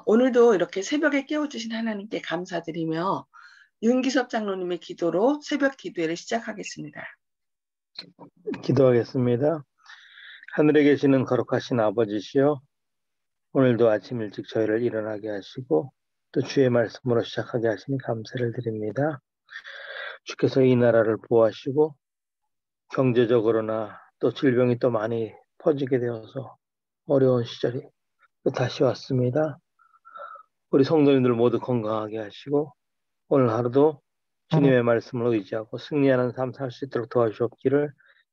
오늘도 이렇게 새벽에 깨워주신 하나님께 감사드리며 윤기섭 장로님의 기도로 새벽 기도회를 시작하겠습니다. 기도하겠습니다. 하늘에 계시는 거룩하신 아버지시여, 오늘도 아침 일찍 저희를 일어나게 하시고 또 주의 말씀으로 시작하게 하시니 감사를 드립니다. 주께서 이 나라를 보호하시고 경제적으로나 또 질병이 또 많이 퍼지게 되어서 어려운 시절이 또 다시 왔습니다. 우리 성도님들 모두 건강하게 하시고 오늘 하루도 주님의 말씀을 의지하고 승리하는 삶 살 수 있도록 도와주옵기를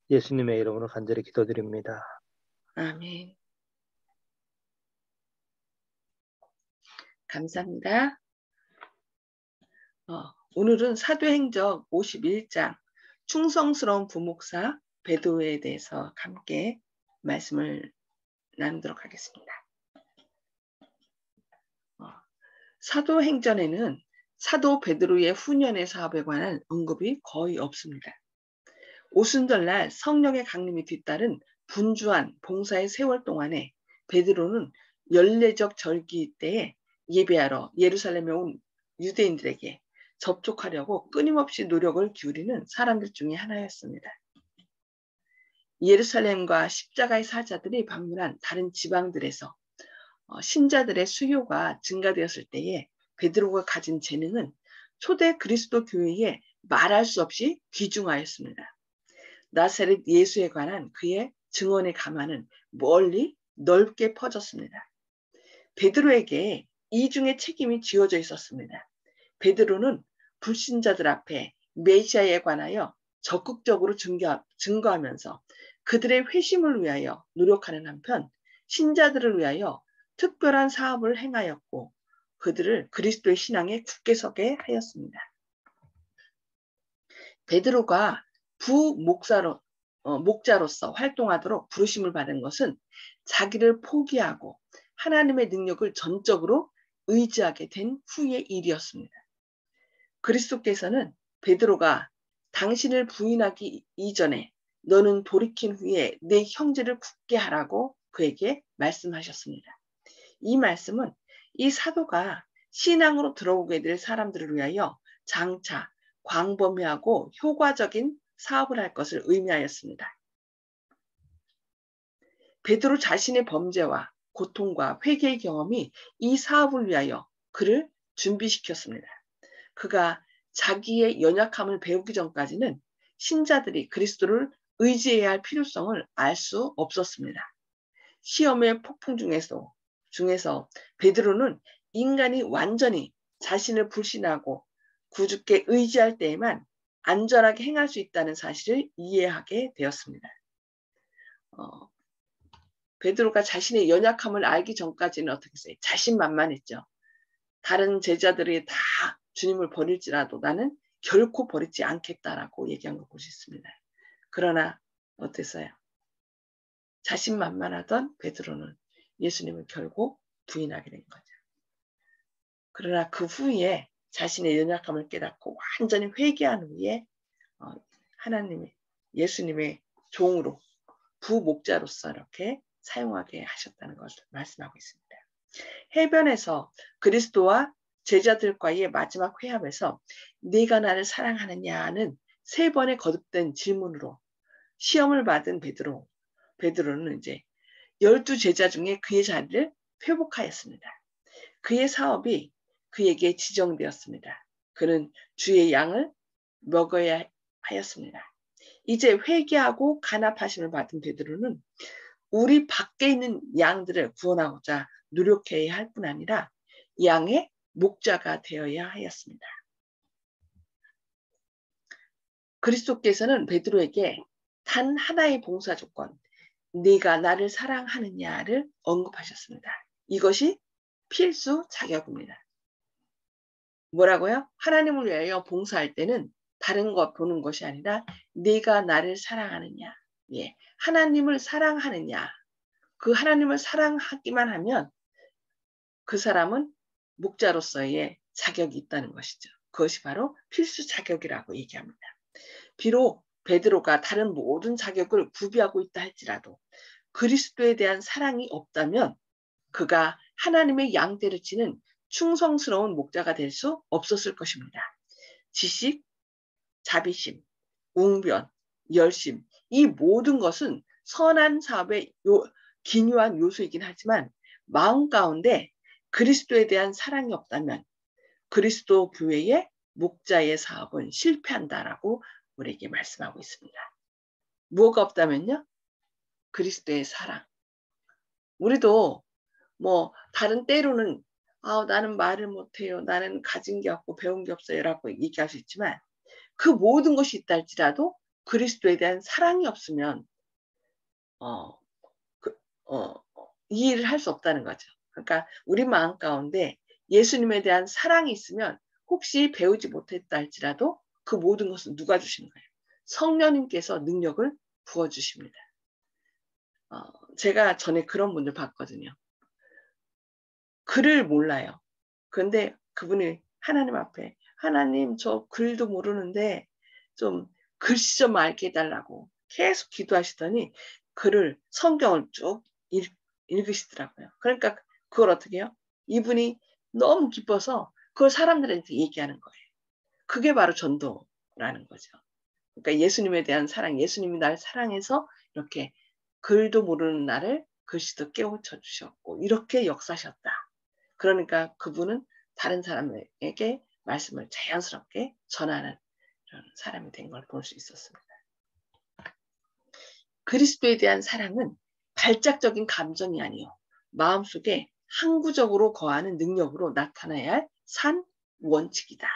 예수님의 이름으로 간절히 기도드립니다. 아멘. 감사합니다. 오늘은 사도행적 51장 충성스러운 부목사 베드로에 대해서 함께 말씀을 나누도록 하겠습니다. 사도행전에는 사도 베드로의 후년의 사업에 관한 언급이 거의 없습니다. 오순절날 성령의 강림이 뒤따른 분주한 봉사의 세월 동안에 베드로는 연례적 절기 때에 예배하러 예루살렘에 온 유대인들에게 접촉하려고 끊임없이 노력을 기울이는 사람들 중에 하나였습니다. 예루살렘과 십자가의 사자들이 방문한 다른 지방들에서 신자들의 수요가 증가되었을 때에 베드로가 가진 재능은 초대 그리스도 교회에 말할 수 없이 귀중하였습니다. 나사렛 예수에 관한 그의 증언의 가마는 멀리 넓게 퍼졌습니다. 베드로에게 이중의 책임이 지어져 있었습니다. 베드로는 불신자들 앞에 메시아에 관하여 적극적으로 증거하면서 그들의 회심을 위하여 노력하는 한편 신자들을 위하여 특별한 사업을 행하였고 그들을 그리스도의 신앙에 굳게 서게 하였습니다. 베드로가 목자로서 활동하도록 부르심을 받은 것은 자기를 포기하고 하나님의 능력을 전적으로 의지하게 된 후의 일이었습니다. 그리스도께서는 베드로가 당신을 부인하기 이전에 너는 돌이킨 후에 내 형제를 굳게 하라고 그에게 말씀하셨습니다. 이 말씀은 이 사도가 신앙으로 들어오게 될 사람들을 위하여 장차 광범위하고 효과적인 사업을 할 것을 의미하였습니다. 베드로 자신의 범죄와 고통과 회개의 경험이 이 사업을 위하여 그를 준비시켰습니다. 그가 자기의 연약함을 배우기 전까지는 신자들이 그리스도를 의지해야 할 필요성을 알 수 없었습니다. 시험의 폭풍 중에서 베드로는 인간이 완전히 자신을 불신하고 구주께 의지할 때에만 안전하게 행할 수 있다는 사실을 이해하게 되었습니다. 베드로가 자신의 연약함을 알기 전까지는 어떻게 했어요? 자신만만했죠. 다른 제자들이 다 주님을 버릴지라도 나는 결코 버리지 않겠다라고 얘기한 거 보셨습니다. 그러나 어땠어요? 자신만만하던 베드로는 예수님을 결국 부인하게 된 거죠. 그러나 그 후에 자신의 연약함을 깨닫고 완전히 회개한 후에 예수님의 종으로 부목자로서 이렇게 사용하게 하셨다는 것을 말씀하고 있습니다. 해변에서 그리스도와 제자들과의 마지막 회합에서 네가 나를 사랑하느냐는 3번의 거듭된 질문으로 시험을 받은 베드로는 이제 12제자 중에 그의 자리를 회복하였습니다. 그의 사업이 그에게 지정되었습니다. 그는 주의 양을 먹어야 하였습니다. 이제 회개하고 간합하심을 받은 베드로는 우리 밖에 있는 양들을 구원하고자 노력해야 할 뿐 아니라 양의 목자가 되어야 하였습니다. 그리스도께서는 베드로에게 단 하나의 봉사 조건, 네가 나를 사랑하느냐를 언급하셨습니다. 이것이 필수 자격입니다. 뭐라고요? 하나님을 위하여 봉사할 때는 다른 것 보는 것이 아니라 네가 나를 사랑하느냐, 하나님을 사랑하느냐, 그 하나님을 사랑하기만 하면 그 사람은 목자로서의 자격이 있다는 것이죠. 그것이 바로 필수 자격이라고 얘기합니다. 비록 베드로가 다른 모든 자격을 구비하고 있다 할지라도 그리스도에 대한 사랑이 없다면 그가 하나님의 양떼를 치는 충성스러운 목자가 될 수 없었을 것입니다. 지식, 자비심, 웅변, 열심, 이 모든 것은 선한 사업의 기묘한 요소이긴 하지만 마음 가운데 그리스도에 대한 사랑이 없다면 그리스도 교회의 목자의 사업은 실패한다라고 우리에게 말씀하고 있습니다. 뭐가 없다면요? 그리스도의 사랑. 우리도 뭐 다른 때로는 나는 말을 못해요. 나는 가진 게 없고 배운 게 없어요. 라고 얘기할 수 있지만 그 모든 것이 있다 할지라도 그리스도에 대한 사랑이 없으면 이 일을 할 수 없다는 거죠. 그러니까 우리 마음 가운데 예수님에 대한 사랑이 있으면 혹시 배우지 못했다 할지라도 그 모든 것은 누가 주시는 거예요? 성령님께서 능력을 부어주십니다. 제가 전에 그런 분들 봤거든요. 글을 몰라요. 그런데 그분이 하나님 앞에 하나님 저 글도 모르는데 좀 글씨 좀 알게 해달라고 계속 기도하시더니 글을 성경을 쭉 읽으시더라고요. 그러니까 그걸 어떻게 해요? 이분이 너무 기뻐서 그걸 사람들한테 얘기하는 거예요. 그게 바로 전도라는 거죠. 그러니까 예수님에 대한 사랑, 예수님이 날 사랑해서 이렇게 글도 모르는 나를 글씨도 깨우쳐 주셨고 이렇게 역사하셨다. 그러니까 그분은 다른 사람에게 말씀을 자연스럽게 전하는 그런 사람이 된 걸 볼 수 있었습니다. 그리스도에 대한 사랑은 발작적인 감정이 아니요 마음속에 항구적으로 거하는 능력으로 나타나야 할 산 원칙이다.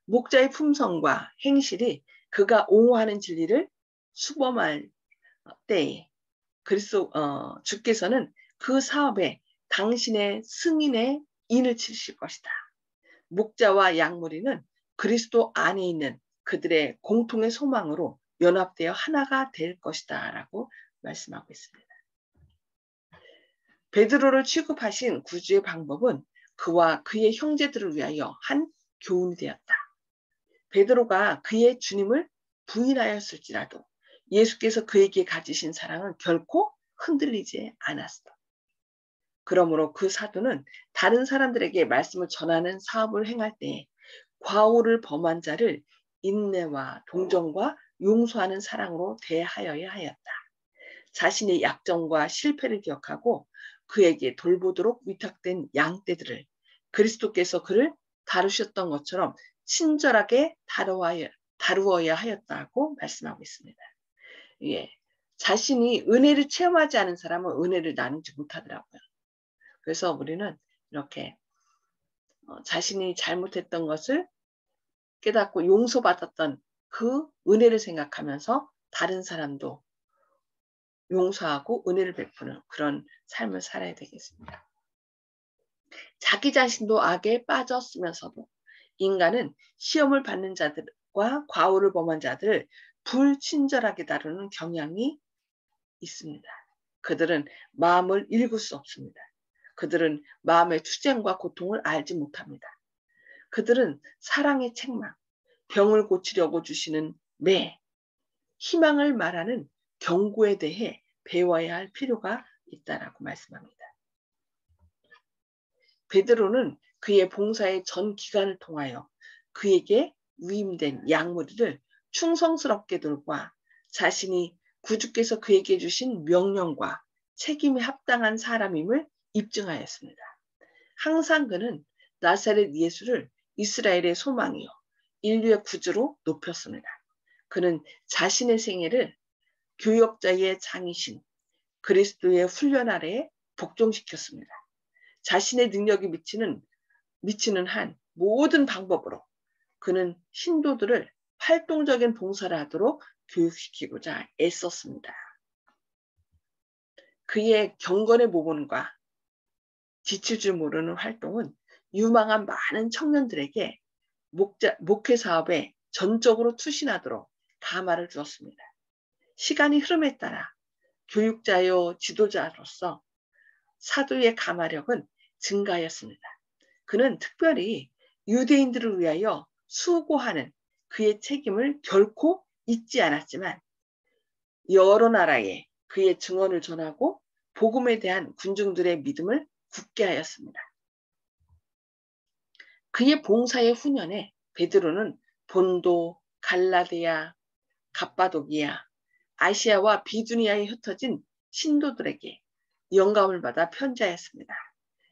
목자의 품성과 행실이 그가 옹호하는 진리를 수범할 때에 주께서는 그 사업에 당신의 승인의 인을 치실 것이다. 목자와 양무리는 그리스도 안에 있는 그들의 공통의 소망으로 연합되어 하나가 될 것이다 라고 말씀하고 있습니다. 베드로를 취급하신 구주의 방법은 그와 그의 형제들을 위하여 한 교훈이 되었다. 베드로가 그의 주님을 부인하였을지라도 예수께서 그에게 가지신 사랑은 결코 흔들리지 않았다. 그러므로 그 사도는 다른 사람들에게 말씀을 전하는 사업을 행할 때 과오를 범한 자를 인내와 동정과 용서하는 사랑으로 대하여야 하였다. 자신의 약점과 실패를 기억하고 그에게 돌보도록 위탁된 양떼들을 그리스도께서 그를 다루셨던 것처럼 친절하게 다루어야 하였다고 말씀하고 있습니다. 예, 자신이 은혜를 체험하지 않은 사람은 은혜를 나누지 못하더라고요. 그래서 우리는 이렇게 자신이 잘못했던 것을 깨닫고 용서받았던 그 은혜를 생각하면서 다른 사람도 용서하고 은혜를 베푸는 그런 삶을 살아야 되겠습니다. 자기 자신도 악에 빠졌으면서도 인간은 시험을 받는 자들과 과오를 범한 자들을 불친절하게 다루는 경향이 있습니다. 그들은 마음을 읽을 수 없습니다. 그들은 마음의 투쟁과 고통을 알지 못합니다. 그들은 사랑의 책망, 병을 고치려고 주시는 매, 희망을 말하는 경고에 대해 배워야 할 필요가 있다라고 말씀합니다. 베드로는 그의 봉사의 전 기간을 통하여 그에게 위임된 양무리를 충성스럽게 돌봐 자신이 구주께서 그에게 주신 명령과 책임에 합당한 사람임을 입증하였습니다. 항상 그는 나사렛 예수를 이스라엘의 소망이요 인류의 구주로 높였습니다. 그는 자신의 생애를 교역자의 장이신 그리스도의 훈련 아래에 복종시켰습니다. 자신의 능력이 미치는 한 모든 방법으로 그는 신도들을 활동적인 봉사를 하도록 교육시키고자 애썼습니다. 그의 경건의 모범과 지칠 줄 모르는 활동은 유망한 많은 청년들에게 목회 사업에 전적으로 투신하도록 감화를 주었습니다. 시간이 흐름에 따라 교육자요 지도자로서 사도의 감화력은 증가하였습니다. 그는 특별히 유대인들을 위하여 수고하는 그의 책임을 결코 잊지 않았지만 여러 나라에 그의 증언을 전하고 복음에 대한 군중들의 믿음을 굳게 하였습니다. 그의 봉사의 후년에 베드로는 본도, 갈라디아, 갑바도기아, 아시아와 비두니아에 흩어진 신도들에게 영감을 받아 편지하였습니다.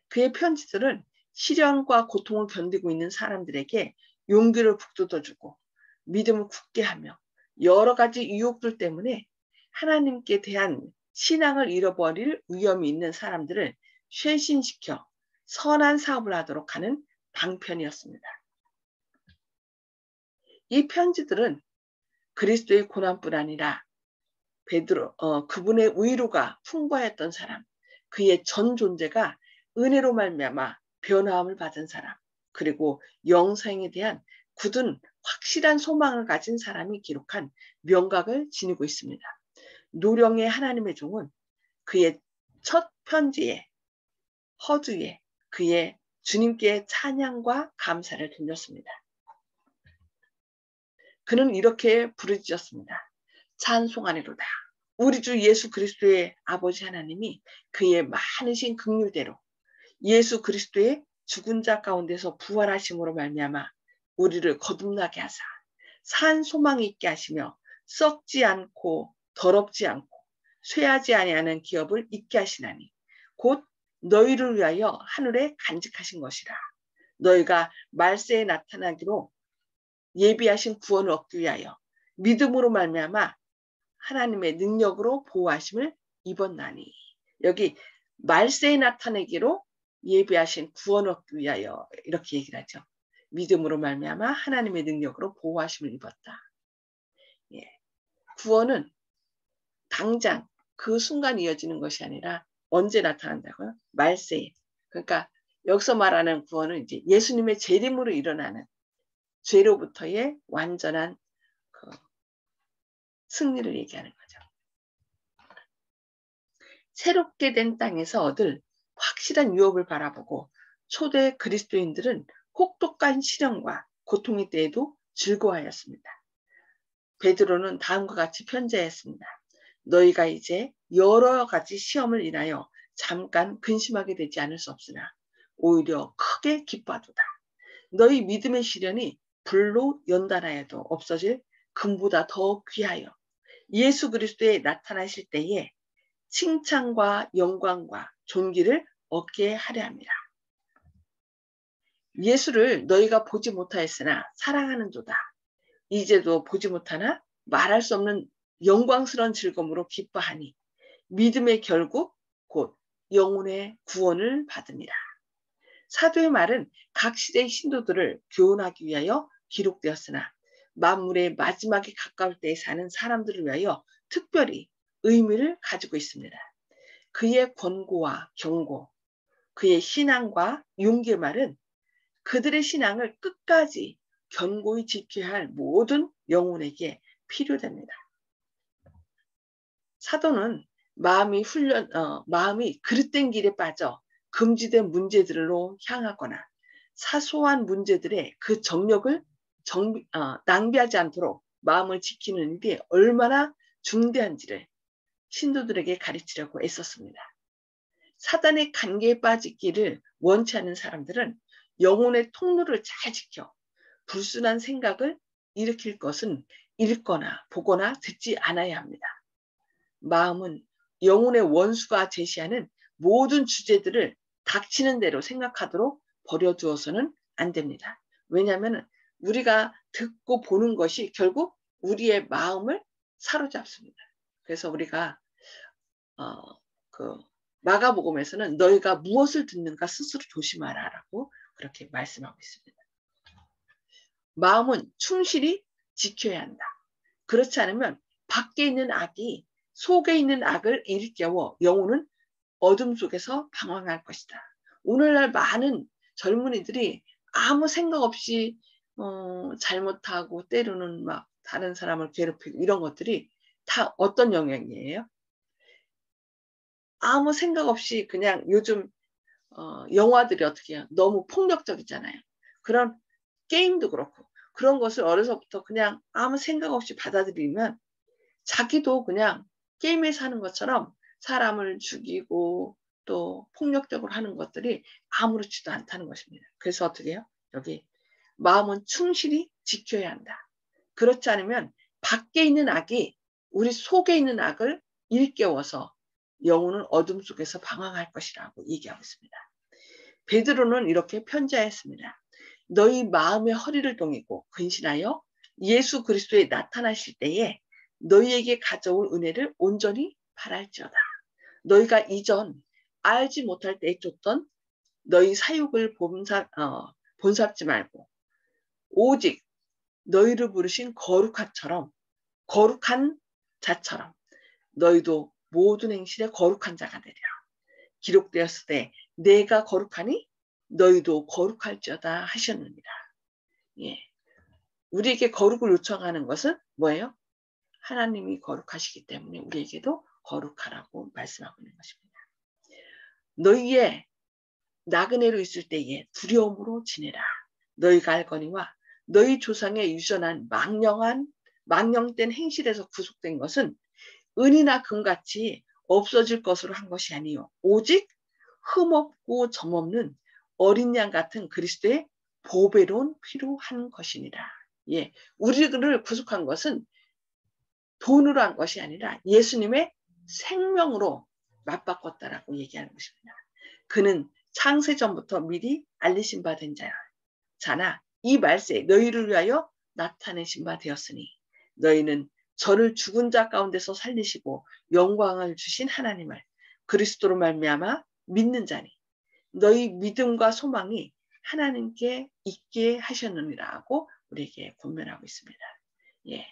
그의 편지들은 시련과 고통을 견디고 있는 사람들에게 용기를 북돋아주고 믿음을 굳게 하며 여러 가지 유혹들 때문에 하나님께 대한 신앙을 잃어버릴 위험이 있는 사람들을 쇄신시켜 선한 사업을 하도록 하는 방편이었습니다. 이 편지들은 그리스도의 고난뿐 아니라 베드로, 그분의 의로가 풍부하였던 사람, 그의 전 존재가 은혜로 말미암아 변화함을 받은 사람, 그리고 영생에 대한 굳은 확실한 소망을 가진 사람이 기록한 명각을 지니고 있습니다. 노령의 하나님의 종은 그의 첫 편지에 허주에 그의 주님께 찬양과 감사를 드렸습니다. 그는 이렇게 부르짖었습니다. 찬송하리로다. 우리 주 예수 그리스도의 아버지 하나님이 그의 많으신 긍휼대로 예수 그리스도의 죽은 자 가운데서 부활하심으로 말미암아 우리를 거듭나게 하사 산 소망이 있게 하시며 썩지 않고 더럽지 않고 쇠하지 아니하는 기업을 있게 하시나니 곧 너희를 위하여 하늘에 간직하신 것이라. 너희가 말세에 나타나기로 예비하신 구원을 얻기 위하여 믿음으로 말미암아 하나님의 능력으로 보호하심을 입었나니. 여기 말세에 나타내기로 예비하신 구원을 얻기 위하여 이렇게 얘기를 하죠. 믿음으로 말미암아 하나님의 능력으로 보호하심을 입었다. 예. 구원은 당장 그 순간 이어지는 것이 아니라 언제 나타난다고요? 말세에. 그러니까 여기서 말하는 구원은 이제 예수님의 재림으로 일어나는 죄로부터의 완전한 그 승리를 얘기하는 거죠. 새롭게 된 땅에서 얻을 확실한 유업을 바라보고 초대 그리스도인들은 혹독한 시련과 고통의 때에도 즐거워하였습니다. 베드로는 다음과 같이 편지했습니다. 너희가 이제 여러 가지 시험을 인하여 잠깐 근심하게 되지 않을 수 없으나 오히려 크게 기뻐하도다. 너희 믿음의 시련이 불로 연단하여도 없어질 금보다 더 귀하여 예수 그리스도에 나타나실 때에 칭찬과 영광과 존귀를 얻게 하려 합니다. 예수를 너희가 보지 못하였으나 사랑하는도다. 이제도 보지 못하나 말할 수 없는 영광스러운 즐거움으로 기뻐하니 믿음의 결국 곧 영혼의 구원을 받음이라. 사도의 말은 각 시대의 신도들을 교훈하기 위하여 기록되었으나 만물의 마지막에 가까울 때에 사는 사람들을 위하여 특별히 의미를 가지고 있습니다. 그의 권고와 경고, 그의 신앙과 용기의 말은 그들의 신앙을 끝까지 견고히 지켜야 할 모든 영혼에게 필요됩니다. 사도는 마음이 그릇된 길에 빠져 금지된 문제들로 향하거나 사소한 문제들의 그 정력을 낭비하지 않도록 마음을 지키는 일이 얼마나 중대한지를 신도들에게 가르치려고 애썼습니다. 사단의 관계에 빠지기를 원치 않는 사람들은 영혼의 통로를 잘 지켜 불순한 생각을 일으킬 것은 읽거나 보거나 듣지 않아야 합니다. 마음은 영혼의 원수가 제시하는 모든 주제들을 닥치는 대로 생각하도록 버려두어서는 안 됩니다. 왜냐하면 우리가 듣고 보는 것이 결국 우리의 마음을 사로잡습니다. 그래서 우리가 마가복음에서는 너희가 무엇을 듣는가 스스로 조심하라라고 그렇게 말씀하고 있습니다. 마음은 충실히 지켜야 한다. 그렇지 않으면 밖에 있는 악이 속에 있는 악을 일깨워 영혼은 어둠 속에서 방황할 것이다. 오늘날 많은 젊은이들이 아무 생각 없이 잘못하고 때로는 막 다른 사람을 괴롭히고 이런 것들이 다 어떤 영향이에요? 아무 생각 없이 그냥 요즘 영화들이 어떻게 해요? 너무 폭력적이잖아요. 그런 게임도 그렇고 그런 것을 어려서부터 그냥 아무 생각 없이 받아들이면 자기도 그냥 게임에서 하는 것처럼 사람을 죽이고 또 폭력적으로 하는 것들이 아무렇지도 않다는 것입니다. 그래서 어떻게 해요? 여기 마음은 충실히 지켜야 한다. 그렇지 않으면 밖에 있는 악이 우리 속에 있는 악을 일깨워서 영혼은 어둠 속에서 방황할 것이라고 얘기하고 있습니다. 베드로는 이렇게 편지하였습니다. 너희 마음의 허리를 동이고 근신하여 예수 그리스도에 나타나실 때에 너희에게 가져올 은혜를 온전히 바랄지어다. 너희가 이전 알지 못할 때에 쫓던 너희 사욕을 본삼지 말고 오직 너희를 부르신 거룩한 자처럼 너희도 모든 행실에 거룩한 자가 되리라. 기록되었을 때 내가 거룩하니 너희도 거룩할지어다 하셨느니라. 예. 우리에게 거룩을 요청하는 것은 뭐예요? 하나님이 거룩하시기 때문에 우리에게도 거룩하라고 말씀하고 있는 것입니다. 너희의 나그네로 있을 때에 두려움으로 지내라. 너희가 알거니와 너희 조상의 유전한 망령된 행실에서 구속된 것은 은이나 금같이 없어질 것으로 한 것이 아니요 오직 흠없고 점없는 어린 양 같은 그리스도의 보배로운 피로 한 것이니라. 예, 우리를 구속한 것은 돈으로 한 것이 아니라 예수님의 생명으로 맞바꿨다라고 얘기하는 것입니다. 그는 창세전부터 미리 알리신 바 된 자나 이 말세에 너희를 위하여 나타내신 바 되었으니 너희는 저를 죽은 자 가운데서 살리시고 영광을 주신 하나님을 그리스도로 말미암아 믿는 자니 너희 믿음과 소망이 하나님께 있게 하셨느니라고 우리에게 권면하고 있습니다. 예,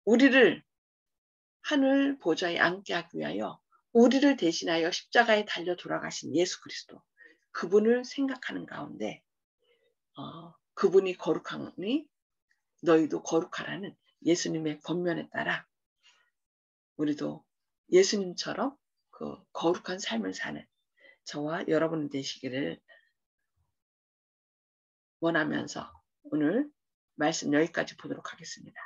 우리를 하늘 보좌에 앉게 하기 위하여 우리를 대신하여 십자가에 달려 돌아가신 예수 그리스도 그분을 생각하는 가운데 그분이 거룩하니 너희도 거룩하라는 예수님의 권면에 따라 우리도 예수님처럼 그 거룩한 삶을 사는 저와 여러분 되시기를 원하면서 오늘 말씀 여기까지 보도록 하겠습니다.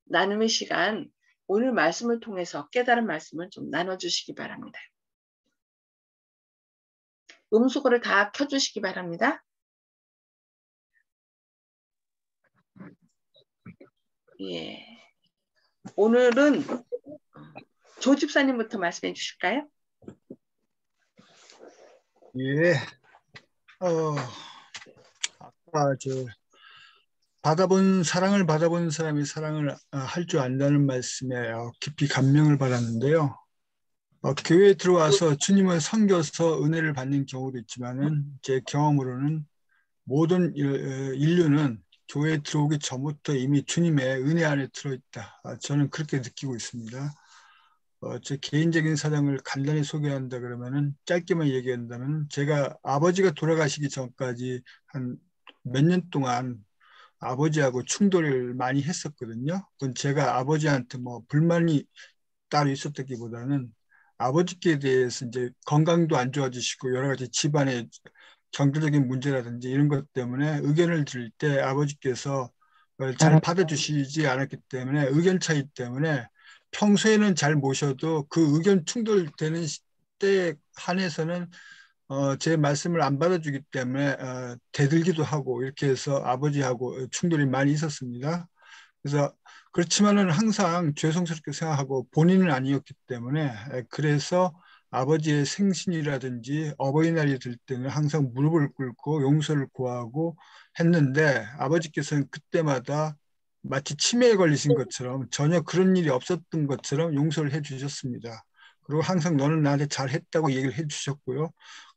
나눔의 시간, 오늘 말씀을 통해서 깨달은 말씀을 좀 나눠주시기 바랍니다. 음소거를 다 켜주시기 바랍니다. 예. 오늘은 조 집사님부터 말씀해 주실까요? 예. 아까 사랑을 받아본 사람이 사랑을 할 줄 안다는 말씀에 깊이 감명을 받았는데요. 교회에 들어와서 주님을 섬겨서 은혜를 받는 경우도 있지만은 제 경험으로는 모든 인류는 교회에 들어오기 전부터 이미 주님의 은혜 안에 들어있다. 저는 그렇게 느끼고 있습니다. 제 개인적인 사정을 간단히 소개한다 그러면은 짧게만 얘기한다면 제가 아버지가 돌아가시기 전까지 한 몇 년 동안 아버지하고 충돌을 많이 했었거든요. 그건 제가 아버지한테 뭐 불만이 따로 있었다기보다는 아버지께 대해서 이제 건강도 안 좋아지시고 여러 가지 집안의 경제적인 문제라든지 이런 것 때문에 의견을 드릴 때 아버지께서 잘 받아주시지 않았기 때문에 의견 차이 때문에 평소에는 잘 모셔도 그 의견 충돌되는 때에 한해서는 제 말씀을 안 받아주기 때문에 대들기도 하고 이렇게 해서 아버지하고 충돌이 많이 있었습니다. 그래서 그렇지만은 항상 죄송스럽게 생각하고 본인은 아니었기 때문에 그래서 아버지의 생신이라든지 어버이날이 될 때는 항상 무릎을 꿇고 용서를 구하고 했는데 아버지께서는 그때마다 마치 치매에 걸리신 것처럼 전혀 그런 일이 없었던 것처럼 용서를 해주셨습니다. 그리고 항상 너는 나한테 잘했다고 얘기를 해주셨고요.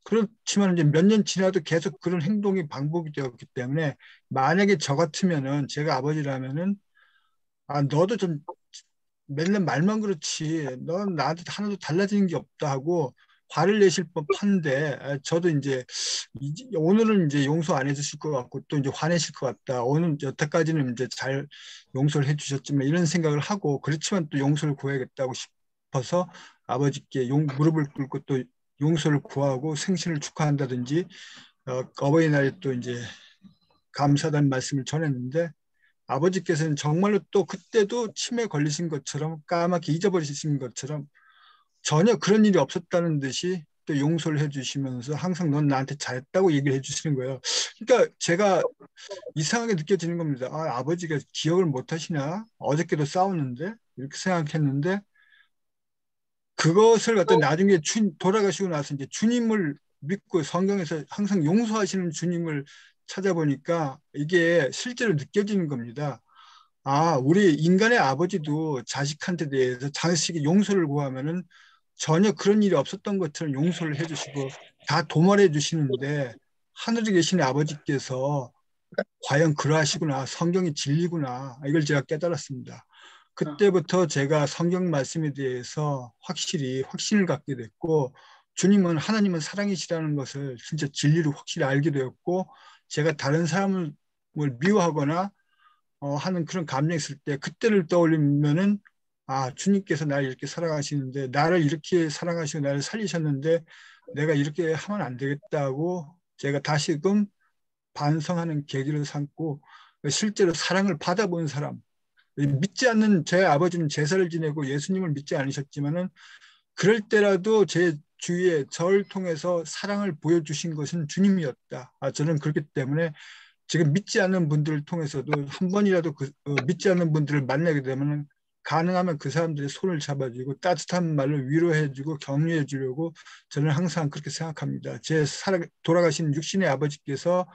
그렇지만 이제 몇 년 지나도 계속 그런 행동이 반복이 되었기 때문에 만약에 저 같으면은 제가 아버지라면은 너도 좀 맨날 말만 그렇지 넌 나한테 하나도 달라지는 게 없다 하고 화를 내실 법한데 저도 이제 오늘은 이제 용서 안 해주실 것 같고 또 이제 화내실 것 같다. 오늘 여태까지는 이제 잘 용서를 해주셨지만 이런 생각을 하고 그렇지만 또 용서를 구해야겠다고 싶어서 아버지께 무릎을 꿇고 또 용서를 구하고 생신을 축하한다든지 어버이날에 또 이제 감사하다는 말씀을 전했는데 아버지께서는 정말로 또 그때도 치매 걸리신 것처럼 까맣게 잊어버리신 것처럼 전혀 그런 일이 없었다는 듯이 또 용서를 해주시면서 항상 넌 나한테 잘했다고 얘기를 해주시는 거예요. 그러니까 제가 이상하게 느껴지는 겁니다. 아, 아버지가 기억을 못 하시나? 어저께도 싸웠는데? 이렇게 생각했는데 그것을 갖다 나중에 돌아가시고 나서 이제 주님을 믿고 성경에서 항상 용서하시는 주님을 찾아보니까 이게 실제로 느껴지는 겁니다. 아, 우리 인간의 아버지도 자식한테 대해서 자식이 용서를 구하면은 전혀 그런 일이 없었던 것처럼 용서를 해주시고 다 도말해 주시는데 하늘에 계신 아버지께서 과연 그러하시구나. 성경이 진리구나. 이걸 제가 깨달았습니다. 그때부터 제가 성경 말씀에 대해서 확실히 확신을 갖게 됐고 주님은 하나님은 사랑이시라는 것을 진짜 진리로 확실히 알게 되었고 제가 다른 사람을 미워하거나 하는 그런 감정이 있을 때 그때를 떠올리면은 아 주님께서 나를 이렇게 사랑하시는데 나를 이렇게 사랑하시고 나를 살리셨는데 내가 이렇게 하면 안 되겠다고 제가 다시금 반성하는 계기를 삼고 실제로 사랑을 받아본 사람 믿지 않는 제 아버지는 제사를 지내고 예수님을 믿지 않으셨지만은 그럴 때라도 제 주위에 저를 통해서 사랑을 보여주신 것은 주님이었다. 저는 그렇기 때문에 지금 믿지 않는 분들을 통해서도 한 번이라도 믿지 않는 분들을 만나게 되면 가능하면 그 사람들의 손을 잡아주고 따뜻한 말로 위로해주고 격려해 주려고 저는 항상 그렇게 생각합니다. 돌아가신 육신의 아버지께서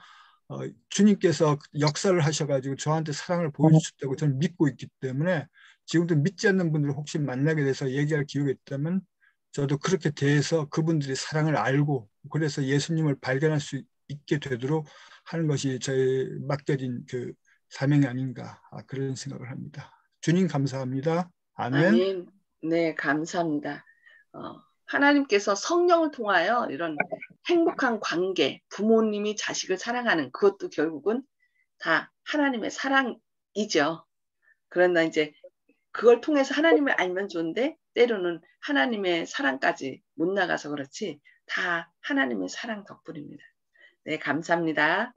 주님께서 역사를 하셔가지고 저한테 사랑을 보여주셨다고 저는 믿고 있기 때문에 지금도 믿지 않는 분들을 혹시 만나게 돼서 얘기할 기회가 있다면 저도 그렇게 대해서 그분들이 사랑을 알고 그래서 예수님을 발견할 수 있게 되도록 하는 것이 저의 맡겨진 그 사명이 아닌가 그런 생각을 합니다. 주님 감사합니다. 아멘. 아멘. 네, 감사합니다. 하나님께서 성령을 통하여 이런 행복한 관계, 부모님이 자식을 사랑하는 그것도 결국은 다 하나님의 사랑이죠. 그러나 이제 그걸 통해서 하나님을 알면 좋은데 때로는 하나님의 사랑까지 못 나가서 그렇지 다 하나님의 사랑 덕분입니다. 네, 감사합니다.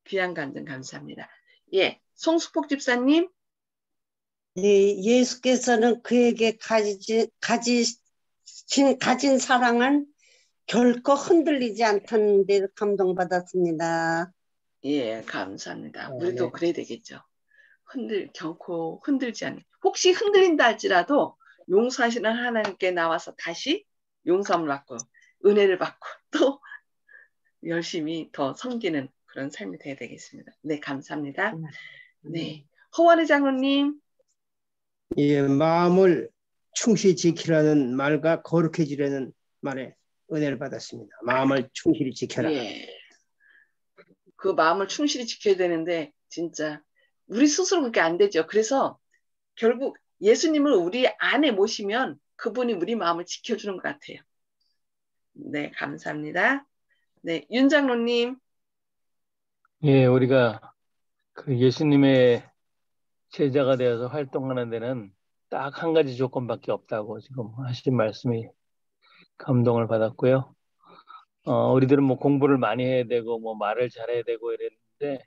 귀한 간증 감사합니다. 예, 송수폭 집사님. 네, 예수께서는 그에게 가진 사랑은 결코 흔들리지 않다는 데 감동받았습니다. 예, 감사합니다. 우리도 그래야 되겠죠. 결코 흔들지 않는. 혹시 흔들린다 할지라도 용서하시는 하나님께 나와서 다시 용서함을 받고 은혜를 받고 또 열심히 더 섬기는 그런 삶이 돼야 되겠습니다. 네, 감사합니다. 네, 허원의 장로님. 예, 마음을 충실히 지키라는 말과 거룩해지라는 말에 은혜를 받았습니다. 마음을 충실히 지켜라. 예, 그 마음을 충실히 지켜야 되는데 진짜 우리 스스로 그렇게 안 되죠. 그래서 결국 예수님을 우리 안에 모시면 그분이 우리 마음을 지켜주는 것 같아요. 네, 감사합니다. 네, 윤 장로님. 예, 우리가 그 예수님의 제자가 되어서 활동하는 데는 딱 한 가지 조건밖에 없다고 지금 하신 말씀이 감동을 받았고요. 우리들은 뭐 공부를 많이 해야 되고 뭐 말을 잘해야 되고 이랬는데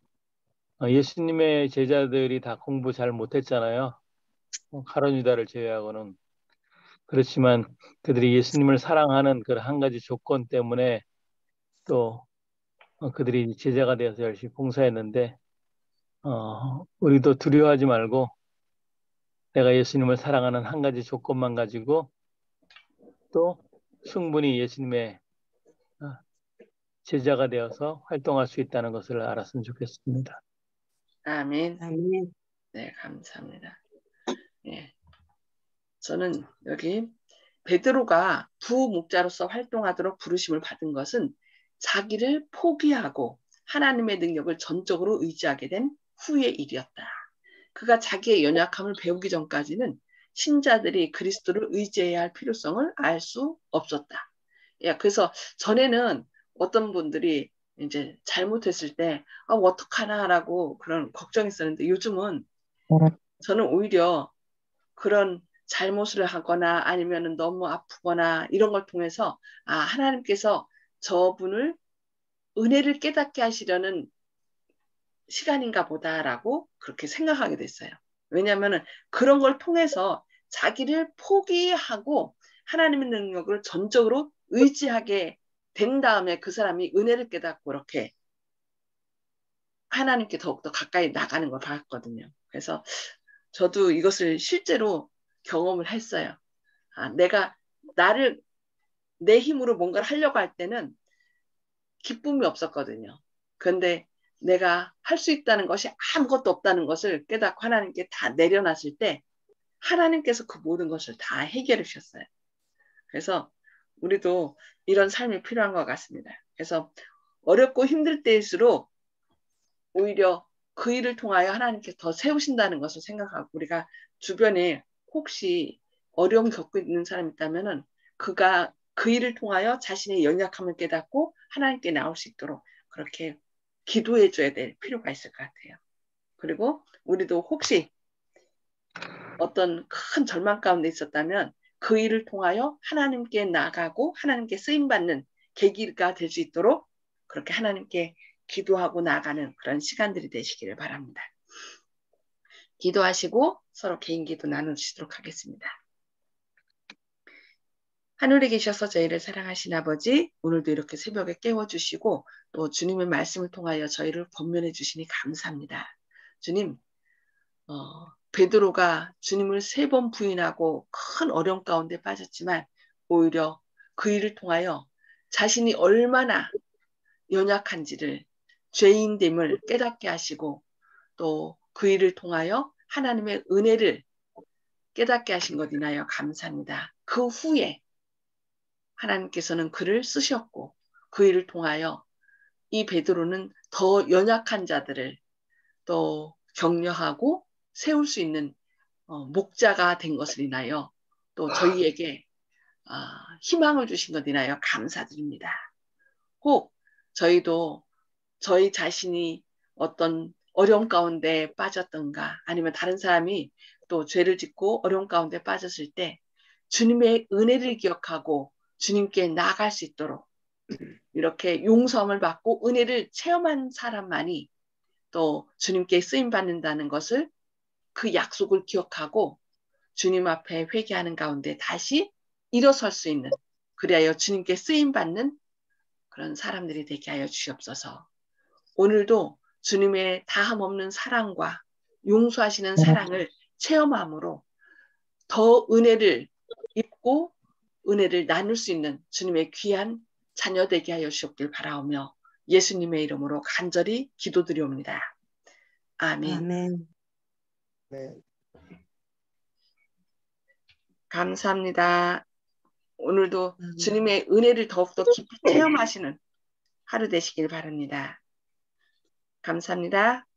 예수님의 제자들이 다 공부 잘 못했잖아요. 가룟 유다를 제외하고는. 그렇지만 그들이 예수님을 사랑하는 그 한 가지 조건 때문에 또 그들이 제자가 되어서 열심히 봉사했는데 우리도 두려워하지 말고 내가 예수님을 사랑하는 한 가지 조건만 가지고 또 충분히 예수님의 제자가 되어서 활동할 수 있다는 것을 알았으면 좋겠습니다. 아멘. 아멘. 네, 감사합니다. 예. 저는 여기 베드로가 부목자로서 활동하도록 부르심을 받은 것은 자기를 포기하고 하나님의 능력을 전적으로 의지하게 된 후의 일이었다. 그가 자기의 연약함을 배우기 전까지는 신자들이 그리스도를 의지해야 할 필요성을 알 수 없었다. 예, 그래서 전에는 어떤 분들이 이제 잘못했을 때 어떡하나라고 그런 걱정했었는데 요즘은 저는 오히려 그런 잘못을 하거나 아니면 너무 아프거나 이런 걸 통해서 하나님께서 저분을 은혜를 깨닫게 하시려는 시간인가 보다라고 그렇게 생각하게 됐어요. 왜냐하면 그런 걸 통해서 자기를 포기하고 하나님의 능력을 전적으로 의지하게 된 다음에 그 사람이 은혜를 깨닫고 이렇게 하나님께 더욱더 가까이 나가는 걸 봤거든요. 그래서 저도 이것을 실제로 경험을 했어요. 내가 내 힘으로 뭔가를 하려고 할 때는 기쁨이 없었거든요. 그런데 내가 할 수 있다는 것이 아무것도 없다는 것을 깨닫고 하나님께 다 내려놨을 때 하나님께서 그 모든 것을 다 해결해 주셨어요. 그래서 우리도 이런 삶이 필요한 것 같습니다. 그래서 어렵고 힘들 때일수록 오히려 그 일을 통하여 하나님께서 더 세우신다는 것을 생각하고 우리가 주변에 혹시 어려움 겪고 있는 사람이 있다면은 그가 그 일을 통하여 자신의 연약함을 깨닫고 하나님께 나올 수 있도록 그렇게 기도해 줘야 될 필요가 있을 것 같아요. 그리고 우리도 혹시 어떤 큰 절망 가운데 있었다면 그 일을 통하여 하나님께 나가고 하나님께 쓰임받는 계기가 될 수 있도록 그렇게 하나님께 기도하고 나가는 그런 시간들이 되시기를 바랍니다. 기도하시고 서로 개인 기도 나누시도록 하겠습니다. 하늘에 계셔서 저희를 사랑하신 아버지, 오늘도 이렇게 새벽에 깨워주시고 또 주님의 말씀을 통하여 저희를 권면해 주시니 감사합니다. 주님, 베드로가 주님을 3번 부인하고 큰 어려움 가운데 빠졌지만 오히려 그 일을 통하여 자신이 얼마나 연약한지를 죄인됨을 깨닫게 하시고 또 그 일을 통하여 하나님의 은혜를 깨닫게 하신 것 인하여 감사합니다. 그 후에 하나님께서는 그를 쓰셨고 그 일을 통하여 이 베드로는 더 연약한 자들을 또 격려하고 세울 수 있는 목자가 된 것을 인하여 또 저희에게 희망을 주신 것 인하여 감사드립니다. 혹 저희도 저희 자신이 어떤 어려움 가운데 빠졌던가 아니면 다른 사람이 또 죄를 짓고 어려움 가운데 빠졌을 때 주님의 은혜를 기억하고 주님께 나아갈 수 있도록 이렇게 용서함을 받고 은혜를 체험한 사람만이 또 주님께 쓰임받는다는 것을 그 약속을 기억하고 주님 앞에 회개하는 가운데 다시 일어설 수 있는 그리하여 주님께 쓰임받는 그런 사람들이 되게 하여 주시옵소서. 오늘도 주님의 다함없는 사랑과 용서하시는 사랑을 체험함으로 더 은혜를 입고 은혜를 나눌 수 있는 주님의 귀한 자녀 되게 하여 주옵길 바라오며 예수님의 이름으로 간절히 기도드리옵니다. 아멘. 아멘. 네. 감사합니다. 오늘도 주님의 은혜를 더욱더 깊이 체험하시는 하루 되시길 바랍니다. 감사합니다.